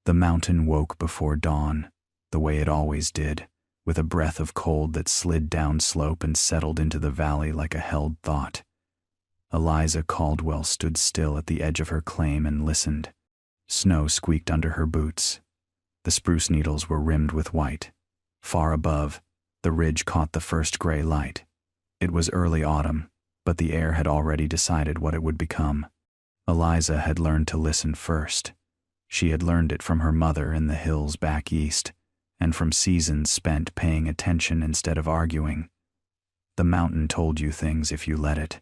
The mountain woke before dawn, the way it always did, with a breath of cold that slid down slope and settled into the valley like a held thought. Eliza Caldwell stood still at the edge of her claim and listened. Snow squeaked under her boots. The spruce needles were rimmed with white. Far above, the ridge caught the first gray light. It was early autumn, but the air had already decided what it would become. Eliza had learned to listen first. She had learned it from her mother in the hills back east, and from seasons spent paying attention instead of arguing. The mountain told you things if you let it.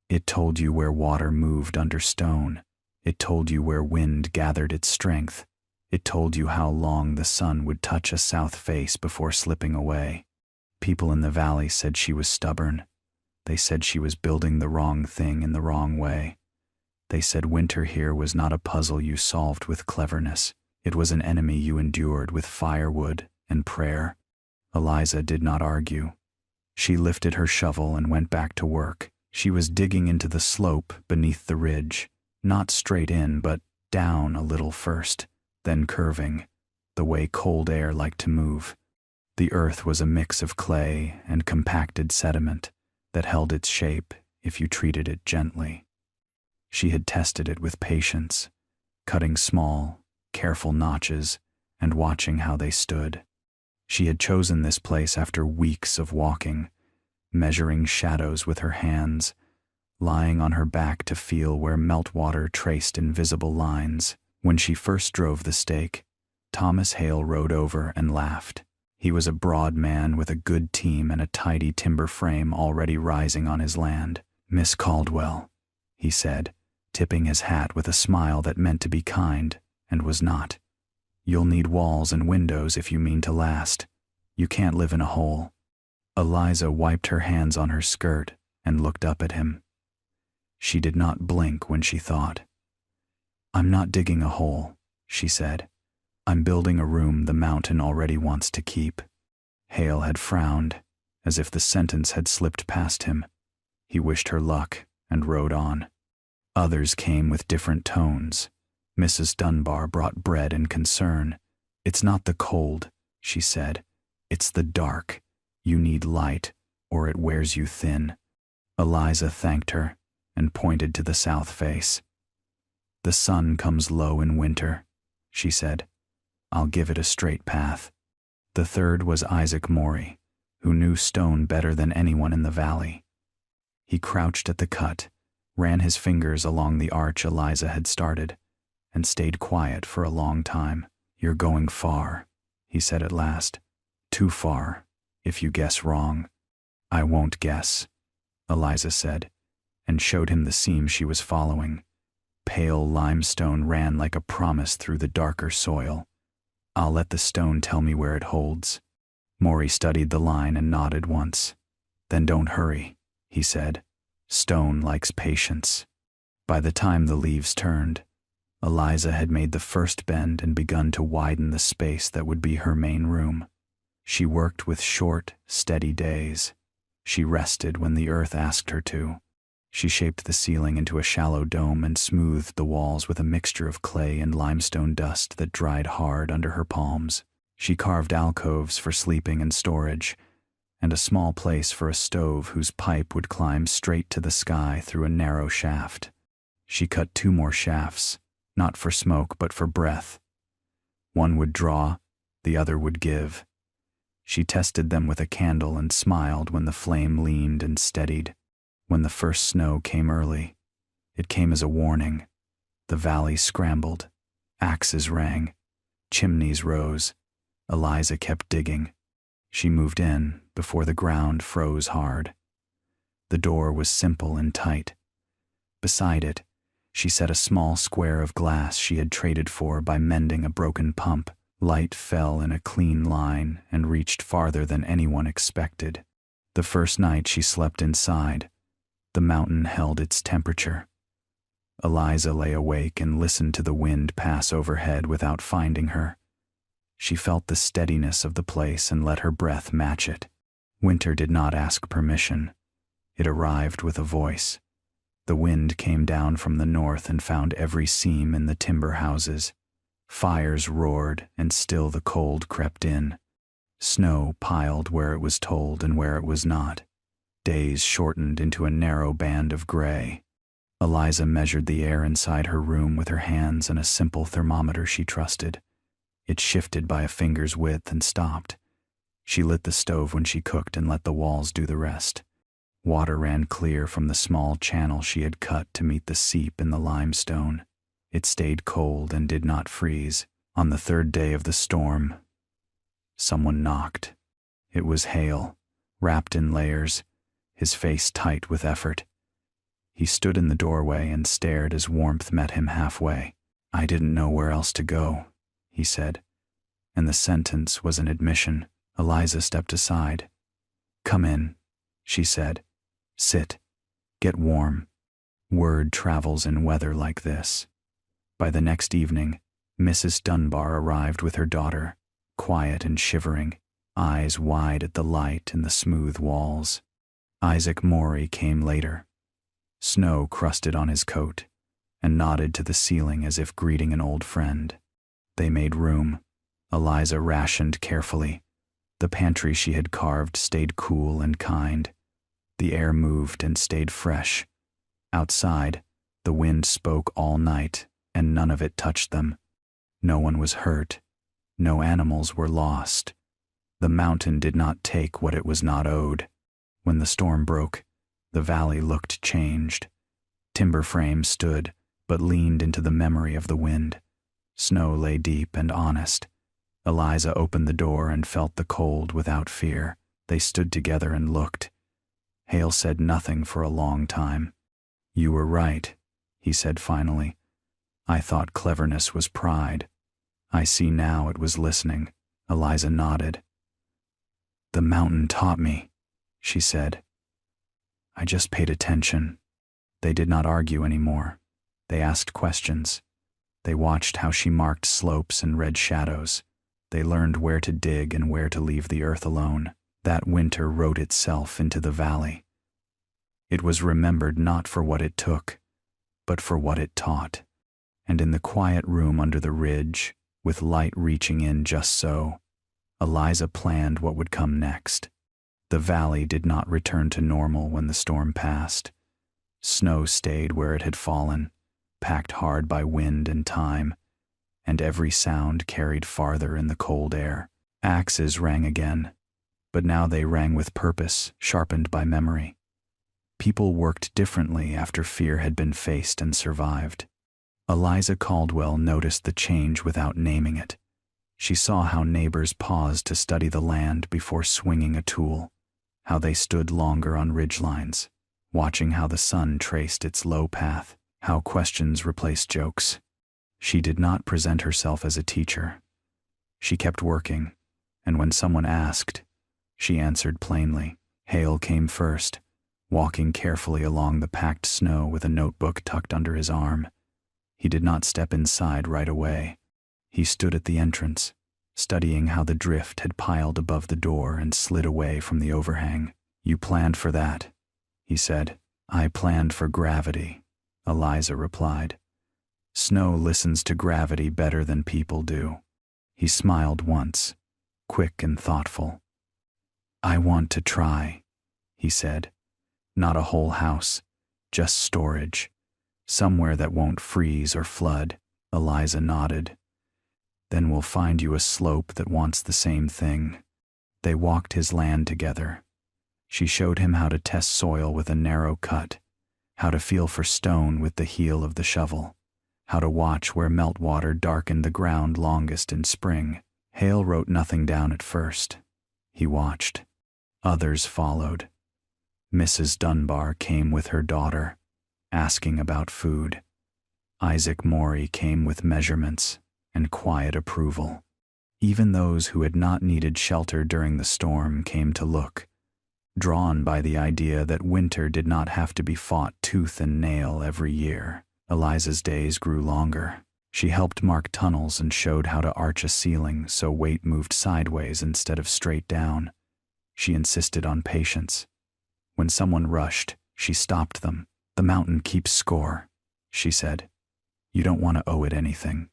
It told you where water moved under stone. It told you where wind gathered its strength. It told you how long the sun would touch a south face before slipping away. People in the valley said she was stubborn. They said she was building the wrong thing in the wrong way. They said winter here was not a puzzle you solved with cleverness. It was an enemy you endured with firewood and prayer. Eliza did not argue. She lifted her shovel and went back to work. She was digging into the slope beneath the ridge, not straight in, but down a little first, then curving, the way cold air liked to move. The earth was a mix of clay and compacted sediment that held its shape if you treated it gently. She had tested it with patience, cutting small, careful notches and watching how they stood. She had chosen this place after weeks of walking, measuring shadows with her hands, lying on her back to feel where meltwater traced invisible lines. When she first drove the stake, Thomas Hale rode over and laughed. He was a broad man with a good team and a tidy timber frame already rising on his land. "Miss Caldwell," he said, tipping his hat with a smile that meant to be kind and was not. "You'll need walls and windows if you mean to last. You can't live in a hole." Eliza wiped her hands on her skirt and looked up at him. She did not blink when she thought. "I'm not digging a hole," she said. "I'm building a room the mountain already wants to keep." Hale had frowned, as if the sentence had slipped past him. He wished her luck and rode on. Others came with different tones. Mrs. Dunbar brought bread and concern. "It's not the cold," she said. "It's the dark. You need light, or it wears you thin." Eliza thanked her and pointed to the south face. "The sun comes low in winter," she said. "I'll give it a straight path." The third was Isaac Morey, who knew stone better than anyone in the valley. He crouched at the cut, ran his fingers along the arch Eliza had started, and stayed quiet for a long time. "You're going far," he said at last. "Too far, if you guess wrong." "I won't guess," Eliza said, and showed him the seam she was following. Pale limestone ran like a promise through the darker soil. "I'll let the stone tell me where it holds." Morey studied the line and nodded once. "Then don't hurry," he said. "Stone likes patience." By the time the leaves turned, Eliza had made the first bend and begun to widen the space that would be her main room. She worked with short, steady days. She rested when the earth asked her to. She shaped the ceiling into a shallow dome and smoothed the walls with a mixture of clay and limestone dust that dried hard under her palms. She carved alcoves for sleeping and storage, and a small place for a stove whose pipe would climb straight to the sky through a narrow shaft. She cut 2 more shafts, not for smoke but for breath. One would draw, the other would give. She tested them with a candle and smiled when the flame leaned and steadied. When the first snow came early, it came as a warning. The valley scrambled. Axes rang. Chimneys rose. Eliza kept digging. She moved in before the ground froze hard. The door was simple and tight. Beside it, she set a small square of glass she had traded for by mending a broken pump. Light fell in a clean line and reached farther than anyone expected. The first night she slept inside, the mountain held its temperature. Eliza lay awake and listened to the wind pass overhead without finding her. She felt the steadiness of the place and let her breath match it. Winter did not ask permission. It arrived with a voice. The wind came down from the north and found every seam in the timber houses. Fires roared, and still the cold crept in. Snow piled where it was told and where it was not. Days shortened into a narrow band of gray. Eliza measured the air inside her room with her hands and a simple thermometer she trusted. It shifted by a finger's width and stopped. She lit the stove when she cooked and let the walls do the rest. Water ran clear from the small channel she had cut to meet the seep in the limestone. It stayed cold and did not freeze. On the third day of the storm, someone knocked. It was Hale, wrapped in layers, his face tight with effort. He stood in the doorway and stared as warmth met him halfway. "I didn't know where else to go," he said, and the sentence was an admission. Eliza stepped aside. "Come in," she said. "Sit. Get warm." Word travels in weather like this. By the next evening, Mrs. Dunbar arrived with her daughter, quiet and shivering, eyes wide at the light in the smooth walls. Isaac Morey came later. Snow crusted on his coat, and nodded to the ceiling as if greeting an old friend. They made room. Eliza rationed carefully. The pantry she had carved stayed cool and kind. The air moved and stayed fresh. Outside, the wind spoke all night, and none of it touched them. No one was hurt. No animals were lost. The mountain did not take what it was not owed. When the storm broke, the valley looked changed. Timber frames stood, but leaned into the memory of the wind. Snow lay deep and honest. Eliza opened the door and felt the cold without fear. They stood together and looked. Hale said nothing for a long time. "You were right," he said finally. "I thought cleverness was pride. I see now it was listening." Eliza nodded. "The mountain taught me," she said. "I just paid attention." They did not argue anymore. They asked questions. They watched how she marked slopes and read shadows. They learned where to dig and where to leave the earth alone. That winter wrote itself into the valley. It was remembered not for what it took, but for what it taught. And in the quiet room under the ridge, with light reaching in just so, Eliza planned what would come next. The valley did not return to normal when the storm passed. Snow stayed where it had fallen, packed hard by wind and time, and every sound carried farther in the cold air. Axes rang again, but now they rang with purpose, sharpened by memory. People worked differently after fear had been faced and survived. Eliza Caldwell noticed the change without naming it. She saw how neighbors paused to study the land before swinging a tool, how they stood longer on ridgelines, watching how the sun traced its low path, how questions replaced jokes. She did not present herself as a teacher. She kept working, and when someone asked, she answered plainly. Hale came first, walking carefully along the packed snow with a notebook tucked under his arm. He did not step inside right away. He stood at the entrance, studying how the drift had piled above the door and slid away from the overhang. "You planned for that," he said. "I planned for gravity," Eliza replied. "Snow listens to gravity better than people do." He smiled once, quick and thoughtful. "I want to try," he said. "Not a whole house, just storage. Somewhere that won't freeze or flood." Eliza nodded. "Then we'll find you a slope that wants the same thing." They walked his land together. She showed him how to test soil with a narrow cut, how to feel for stone with the heel of the shovel, how to watch where meltwater darkened the ground longest in spring. Hale wrote nothing down at first. He watched. Others followed. Mrs. Dunbar came with her daughter, asking about food. Isaac Morey came with measurements and quiet approval. Even those who had not needed shelter during the storm came to look, drawn by the idea that winter did not have to be fought tooth and nail every year. Eliza's days grew longer. She helped mark tunnels and showed how to arch a ceiling so weight moved sideways instead of straight down. She insisted on patience. When someone rushed, she stopped them. "The mountain keeps score," she said. "You don't want to owe it anything."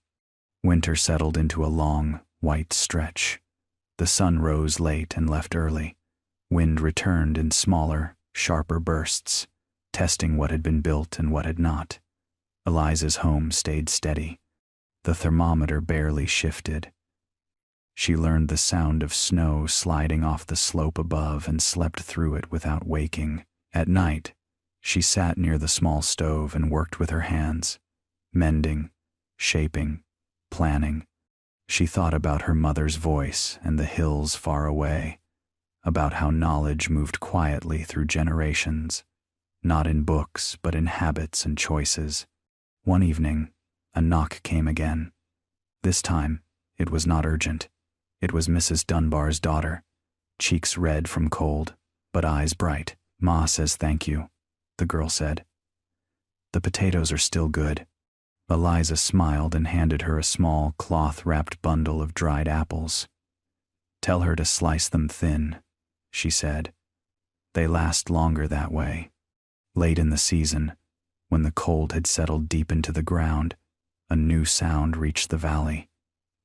Winter settled into a long, white stretch. The sun rose late and left early. Wind returned in smaller, sharper bursts, testing what had been built and what had not. Eliza's home stayed steady. The thermometer barely shifted. She learned the sound of snow sliding off the slope above and slept through it without waking. At night, she sat near the small stove and worked with her hands, mending, shaping, planning. She thought about her mother's voice and the hills far away, about how knowledge moved quietly through generations, not in books but in habits and choices. One evening, a knock came again. This time, it was not urgent. It was Mrs. Dunbar's daughter, cheeks red from cold, but eyes bright. "Ma says thank you," the girl said. "The potatoes are still good." Eliza smiled and handed her a small, cloth-wrapped bundle of dried apples. "Tell her to slice them thin," she said. "They last longer that way." Late in the season, when the cold had settled deep into the ground, a new sound reached the valley.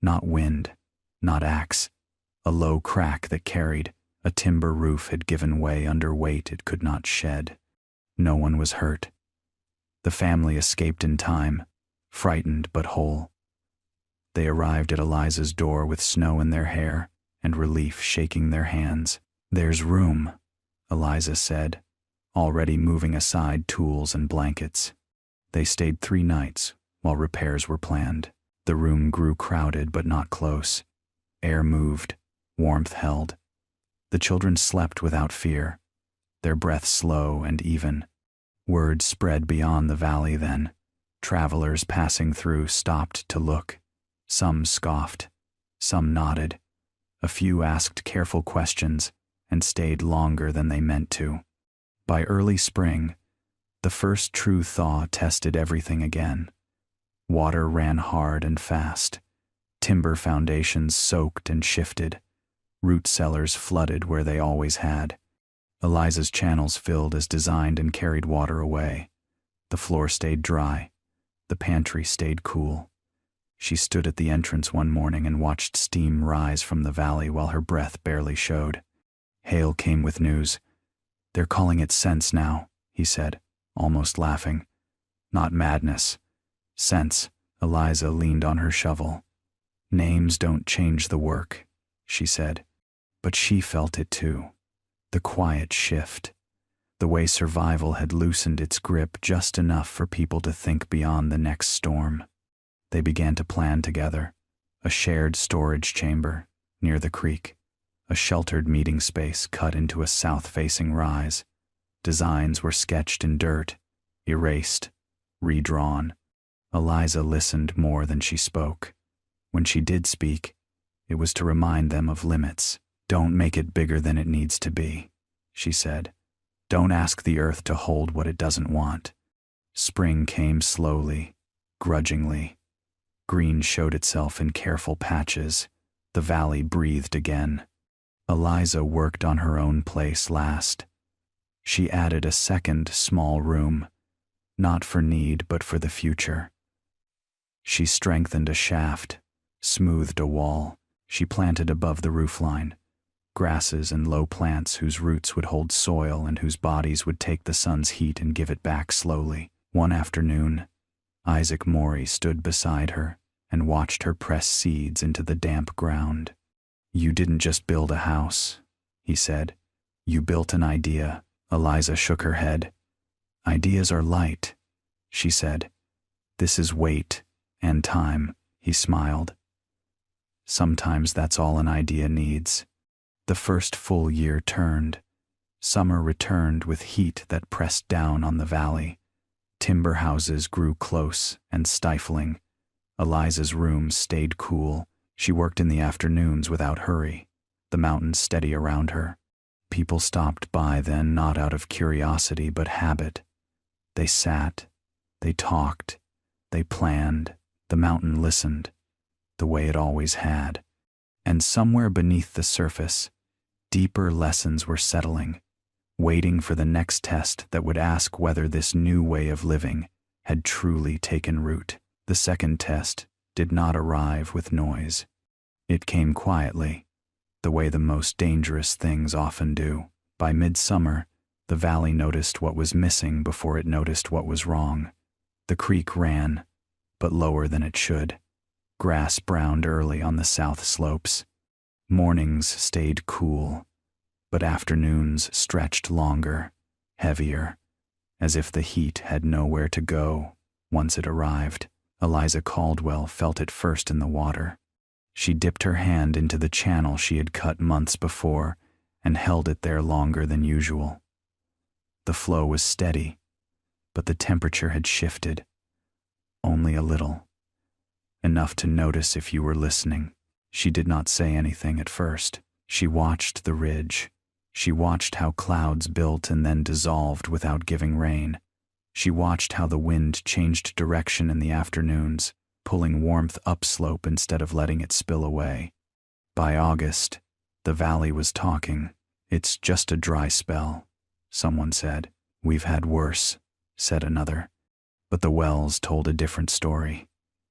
Not wind, not axe. A low crack that carried. A timber roof had given way under weight it could not shed. No one was hurt. The family escaped in time, frightened but whole. They arrived at Eliza's door with snow in their hair and relief shaking their hands. "There's room," Eliza said, already moving aside tools and blankets. They stayed 3 nights while repairs were planned. The room grew crowded but not close. Air moved, warmth held. The children slept without fear, their breath slow and even. Word spread beyond the valley then. Travelers passing through stopped to look. Some scoffed, some nodded. A few asked careful questions and stayed longer than they meant to. By early spring, the first true thaw tested everything again. Water ran hard and fast. Timber foundations soaked and shifted. Root cellars flooded where they always had. Eliza's channels filled as designed and carried water away. The floor stayed dry. The pantry stayed cool. She stood at the entrance one morning and watched steam rise from the valley while her breath barely showed. Hale came with news. "They're calling it sense now," he said, almost laughing. "Not madness. Sense." Eliza leaned on her shovel. "Names don't change the work," she said. But she felt it too. The quiet shift. The way survival had loosened its grip just enough for people to think beyond the next storm. They began to plan together. A shared storage chamber near the creek. A sheltered meeting space cut into a south-facing rise. Designs were sketched in dirt, erased, redrawn. Eliza listened more than she spoke. When she did speak, it was to remind them of limits. "Don't make it bigger than it needs to be," she said. "Don't ask the earth to hold what it doesn't want." Spring came slowly, grudgingly. Green showed itself in careful patches. The valley breathed again. Eliza worked on her own place last. She added a second small room, not for need but for the future. She strengthened a shaft, smoothed a wall. She planted above the roofline grasses and low plants whose roots would hold soil and whose bodies would take the sun's heat and give it back slowly. One afternoon, Isaac Morey stood beside her and watched her press seeds into the damp ground. "You didn't just build a house," he said. "You built an idea." Eliza shook her head. "Ideas are light," she said. "This is weight and time," he smiled. "Sometimes that's all an idea needs." The first full year turned. Summer returned with heat that pressed down on the valley. Timber houses grew close and stifling. Eliza's room stayed cool. She worked in the afternoons without hurry, the mountains steady around her. People stopped by then not out of curiosity but habit. They sat, they talked, they planned. The mountain listened, the way it always had. And somewhere beneath the surface, deeper lessons were settling, waiting for the next test that would ask whether this new way of living had truly taken root. The second test, did not arrive with noise. It came quietly, the way the most dangerous things often do. By midsummer, the valley noticed what was missing before it noticed what was wrong. The creek ran, but lower than it should. Grass browned early on the south slopes. Mornings stayed cool, but afternoons stretched longer, heavier, as if the heat had nowhere to go once it arrived. Eliza Caldwell felt it first in the water. She dipped her hand into the channel she had cut months before and held it there longer than usual. The flow was steady, but the temperature had shifted. Only a little. Enough to notice if you were listening. She did not say anything at first. She watched the ridge. She watched how clouds built and then dissolved without giving rain. She watched how the wind changed direction in the afternoons, pulling warmth upslope instead of letting it spill away. By August, the valley was talking. "It's just a dry spell," someone said. "We've had worse," said another. But the wells told a different story.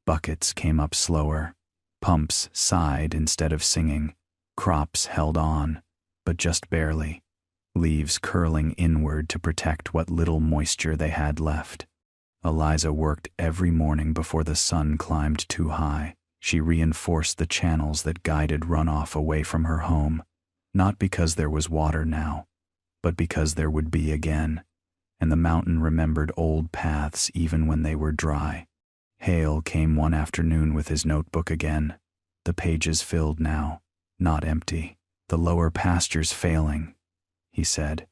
Buckets came up slower. Pumps sighed instead of singing. Crops held on, but just barely. Leaves curling inward to protect what little moisture they had left. Eliza worked every morning before the sun climbed too high. She reinforced the channels that guided runoff away from her home, not because there was water now, but because there would be again, and the mountain remembered old paths even when they were dry. Hale came one afternoon with his notebook again, the pages filled now, not empty. "The lower pasture's failing," he said,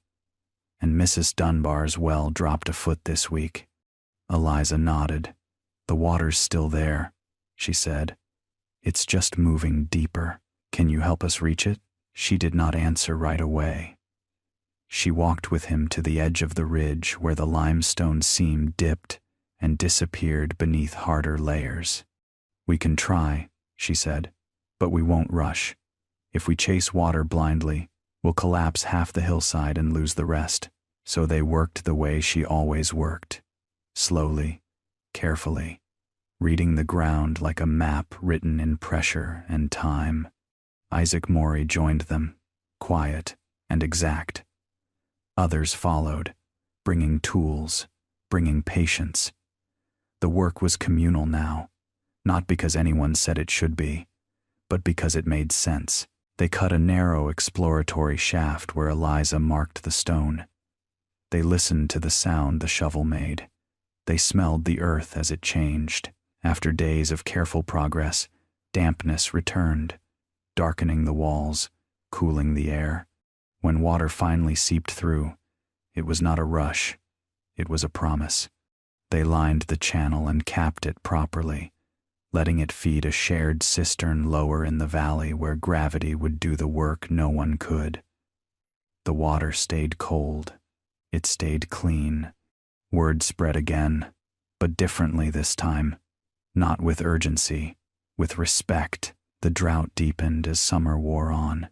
"and Mrs. Dunbar's well dropped a foot this week." Eliza nodded. "The water's still there," she said. "It's just moving deeper. Can you help us reach it?" She did not answer right away. She walked with him to the edge of the ridge where the limestone seam dipped and disappeared beneath harder layers. "We can try," she said, "but we won't rush. If we chase water blindly, we'll collapse half the hillside and lose the rest." So they worked the way she always worked, slowly, carefully, reading the ground like a map written in pressure and time. Isaac Morey joined them, quiet and exact. Others followed, bringing tools, bringing patience. The work was communal now, not because anyone said it should be, but because it made sense. They cut a narrow exploratory shaft where Eliza marked the stone. They listened to the sound the shovel made. They smelled the earth as it changed. After days of careful progress, dampness returned, darkening the walls, cooling the air. When water finally seeped through, it was not a rush, it was a promise. They lined the channel and capped it properly, letting it feed a shared cistern lower in the valley where gravity would do the work no one could. The water stayed cold. It stayed clean. Word spread again, but differently this time. Not with urgency, with respect. The drought deepened as summer wore on.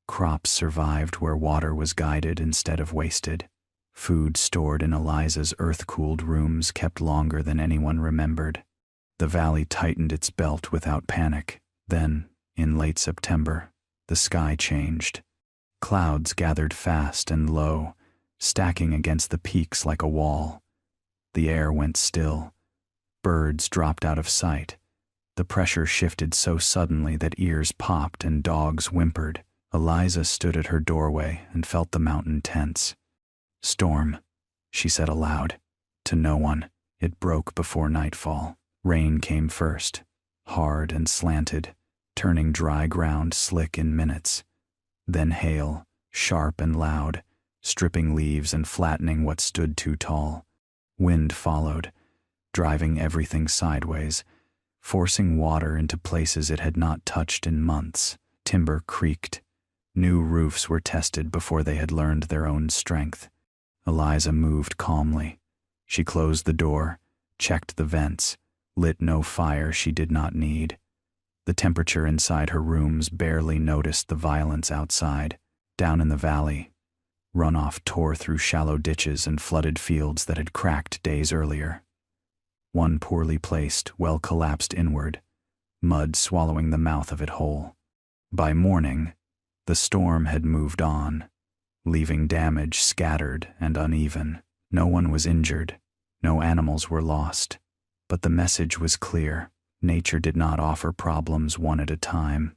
Crops survived where water was guided instead of wasted. Food stored in Eliza's earth-cooled rooms kept longer than anyone remembered. The valley tightened its belt without panic. Then, in late September, the sky changed. Clouds gathered fast and low, stacking against the peaks like a wall. The air went still. Birds dropped out of sight. The pressure shifted so suddenly that ears popped and dogs whimpered. Eliza stood at her doorway and felt the mountain tense. "Storm," she said aloud. To no one, it broke before nightfall. Rain came first, hard and slanted, turning dry ground slick in minutes. Then hail, sharp and loud, stripping leaves and flattening what stood too tall. Wind followed, driving everything sideways, forcing water into places it had not touched in months. Timber creaked. New roofs were tested before they had learned their own strength. Eliza moved calmly. She closed the door, checked the vents, lit no fire she did not need. The temperature inside her rooms barely noticed the violence outside. Down in the valley, runoff tore through shallow ditches and flooded fields that had cracked days earlier. One poorly placed, well collapsed inward, mud swallowing the mouth of it whole. By morning, the storm had moved on, leaving damage scattered and uneven. No one was injured, no animals were lost, but the message was clear. Nature did not offer problems one at a time.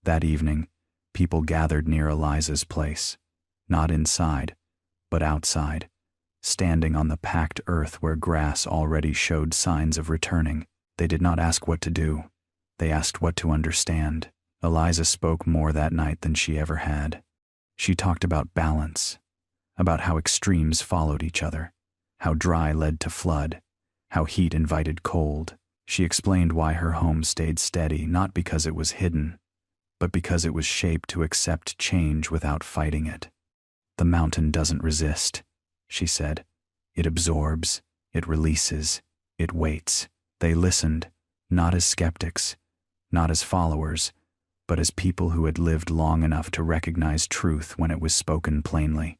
That evening, people gathered near Eliza's place, not inside, but outside, standing on the packed earth where grass already showed signs of returning. They did not ask what to do. They asked what to understand. Eliza spoke more that night than she ever had. She talked about balance, about how extremes followed each other, how dry led to flood, how heat invited cold. She explained why her home stayed steady, not because it was hidden, but because it was shaped to accept change without fighting it. The mountain doesn't resist, she said. It absorbs, it releases, it waits. They listened, not as skeptics, not as followers, but as people who had lived long enough to recognize truth when it was spoken plainly.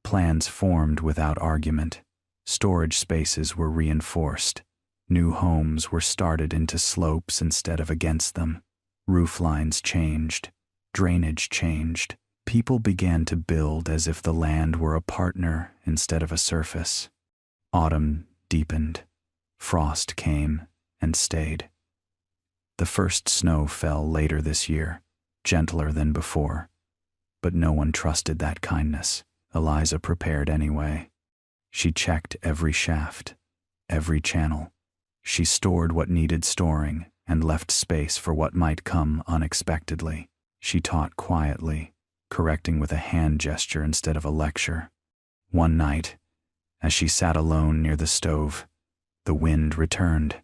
Plans formed without argument. Storage spaces were reinforced. New homes were started into slopes instead of against them. Roof lines changed. Drainage changed. People began to build as if the land were a partner instead of a surface. Autumn deepened. Frost came and stayed. The first snow fell later this year, gentler than before. But no one trusted that kindness. Eliza prepared anyway. She checked every shaft, every channel. She stored what needed storing and left space for what might come unexpectedly. She taught quietly, correcting with a hand gesture instead of a lecture. One night, as she sat alone near the stove, the wind returned.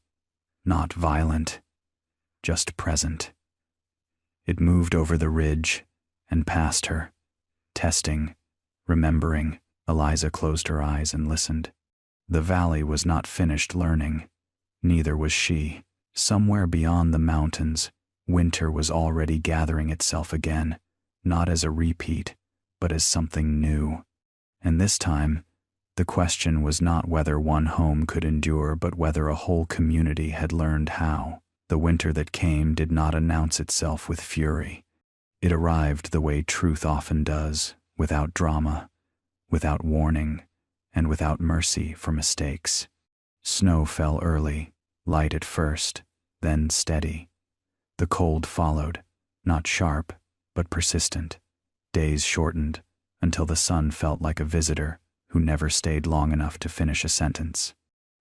Not violent, just present. It moved over the ridge and past her, testing, remembering. Eliza closed her eyes and listened. The valley was not finished learning. Neither was she. Somewhere beyond the mountains, winter was already gathering itself again, not as a repeat, but as something new. And this time, the question was not whether one home could endure, but whether a whole community had learned how. The winter that came did not announce itself with fury. It arrived the way truth often does, without drama, without warning, and without mercy for mistakes. Snow fell early, light at first, then steady. The cold followed, not sharp, but persistent. Days shortened, until the sun felt like a visitor who never stayed long enough to finish a sentence.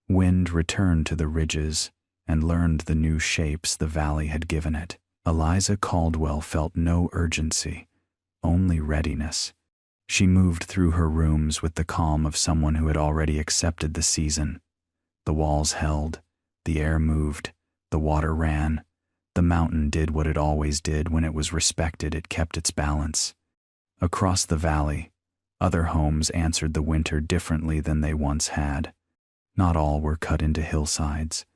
Wind returned to the ridges and learned the new shapes the valley had given it. Eliza Caldwell felt no urgency, only readiness. She moved through her rooms with the calm of someone who had already accepted the season. The walls held, the air moved, the water ran. The mountain did what it always did. When it was respected, it kept its balance. Across the valley, other homes answered the winter differently than they once had. Not all were cut into hillsides.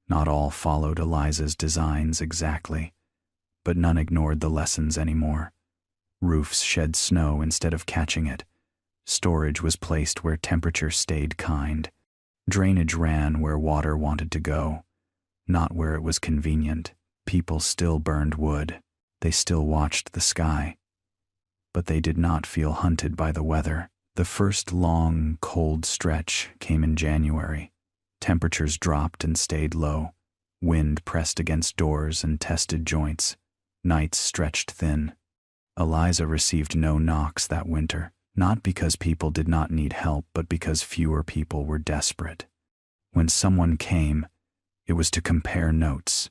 Not all followed Eliza's designs exactly, but none ignored the lessons anymore. Roofs shed snow instead of catching it. Storage was placed where temperature stayed kind. Drainage ran where water wanted to go, not where it was convenient. People still burned wood. They still watched the sky. But they did not feel hunted by the weather. The first long, cold stretch came in January. Temperatures dropped and stayed low. Wind pressed against doors and tested joints. Nights stretched thin. Eliza received no knocks that winter, not because people did not need help, but because fewer people were desperate. When someone came, it was to compare notes,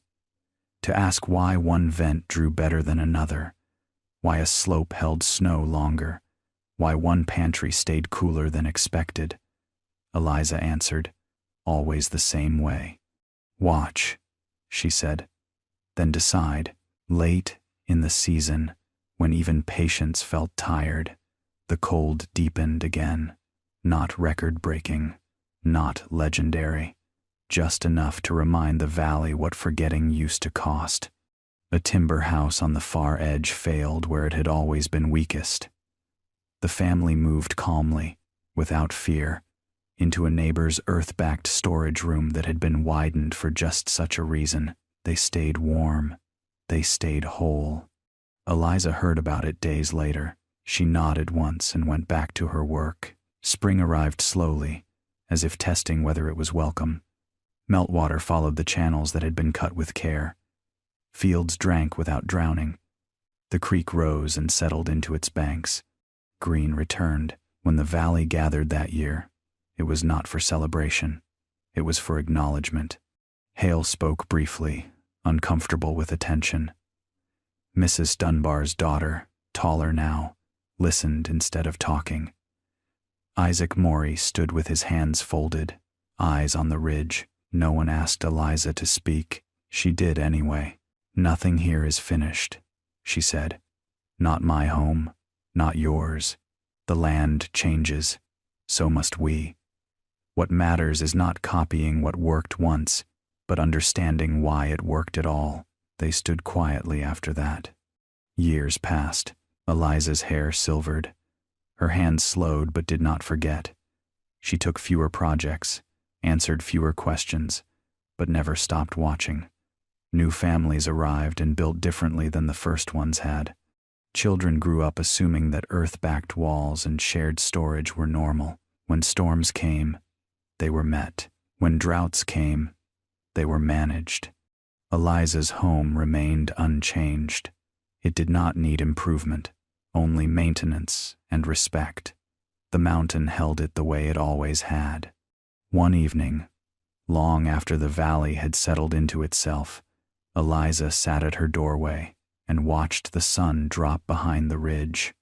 to ask why one vent drew better than another, why a slope held snow longer, why one pantry stayed cooler than expected. Eliza answered, always the same way. Watch, she said, then decide. Late in the season, when even patience felt tired, the cold deepened again, not record-breaking, not legendary, just enough to remind the valley what forgetting used to cost. A timber house on the far edge failed where it had always been weakest. The family moved calmly, without fear, into a neighbor's earth-backed storage room that had been widened for just such a reason. They stayed warm. They stayed whole. Eliza heard about it days later. She nodded once and went back to her work. Spring arrived slowly, as if testing whether it was welcome. Meltwater followed the channels that had been cut with care. Fields drank without drowning. The creek rose and settled into its banks. Green returned. When the valley gathered that year, it was not for celebration. It was for acknowledgement. Hale spoke briefly, uncomfortable with attention. Mrs. Dunbar's daughter, taller now, listened instead of talking. Isaac Morey stood with his hands folded, eyes on the ridge. No one asked Eliza to speak. She did anyway. "Nothing here is finished," she said. "Not my home, not yours. The land changes. So must we. What matters is not copying what worked once, but understanding why it worked at all." They stood quietly after that. Years passed. Eliza's hair silvered. Her hands slowed but did not forget. She took fewer projects, answered fewer questions, but never stopped watching. New families arrived and built differently than the first ones had. Children grew up assuming that earth-backed walls and shared storage were normal. When storms came, they were met. When droughts came, they were managed. Eliza's home remained unchanged. It did not need improvement, only maintenance and respect. The mountain held it the way it always had. One evening, long after the valley had settled into itself, Eliza sat at her doorway and watched the sun drop behind the ridge.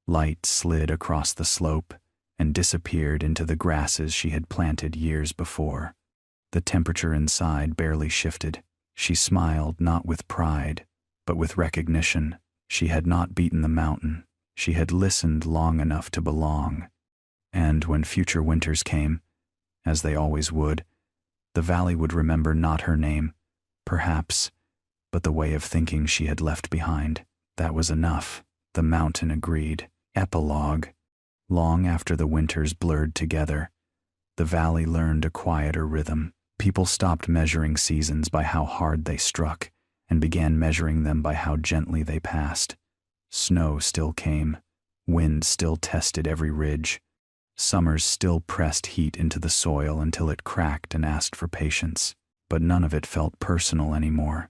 Light slid across the slope and disappeared into the grasses she had planted years before. The temperature inside barely shifted. She smiled not with pride, but with recognition. She had not beaten the mountain. She had listened long enough to belong. And when future winters came, as they always would, the valley would remember not her name, perhaps, but the way of thinking she had left behind. That was enough, the mountain agreed. Epilogue. Long after the winters blurred together, the valley learned a quieter rhythm. People stopped measuring seasons by how hard they struck and began measuring them by how gently they passed. Snow still came. Wind still tested every ridge. Summers still pressed heat into the soil until it cracked and asked for patience. But none of it felt personal anymore.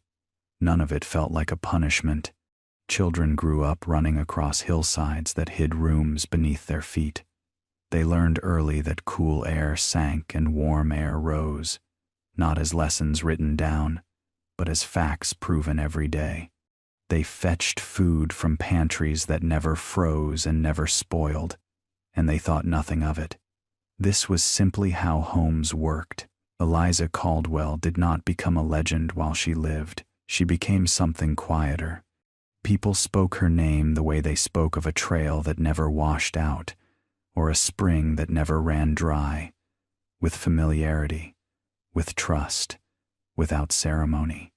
None of it felt like a punishment. Children grew up running across hillsides that hid rooms beneath their feet. They learned early that cool air sank and warm air rose, not as lessons written down, but as facts proven every day. They fetched food from pantries that never froze and never spoiled, and they thought nothing of it. This was simply how homes worked. Eliza Caldwell did not become a legend while she lived. She became something quieter. People spoke her name the way they spoke of a trail that never washed out, or a spring that never ran dry, with familiarity, with trust, without ceremony.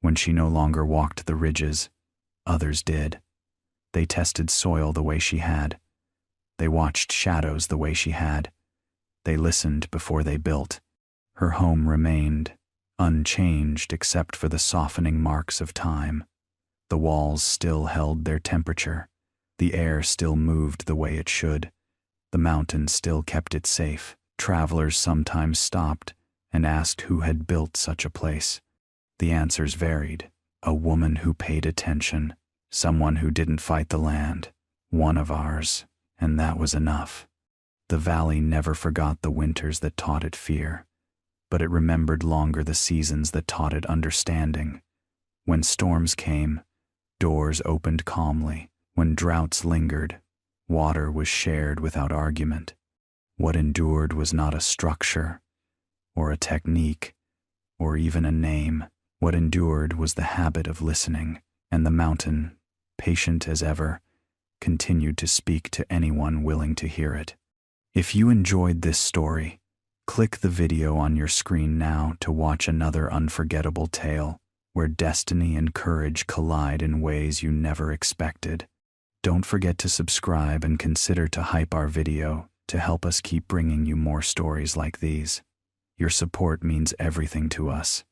When she no longer walked the ridges, others did. They tested soil the way she had. They watched shadows the way she had. They listened before they built. Her home remained, unchanged except for the softening marks of time. The walls still held their temperature. The air still moved the way it should. The mountain still kept it safe. Travelers sometimes stopped and asked who had built such a place. The answers varied. A woman who paid attention, someone who didn't fight the land, one of ours, and that was enough. The valley never forgot the winters that taught it fear, but it remembered longer the seasons that taught it understanding. When storms came, doors opened calmly. When droughts lingered, water was shared without argument. What endured was not a structure, or a technique, or even a name. What endured was the habit of listening, and the mountain, patient as ever, continued to speak to anyone willing to hear it. If you enjoyed this story, click the video on your screen now to watch another unforgettable tale where destiny and courage collide in ways you never expected. Don't forget to subscribe and consider to hype our video to help us keep bringing you more stories like these. Your support means everything to us.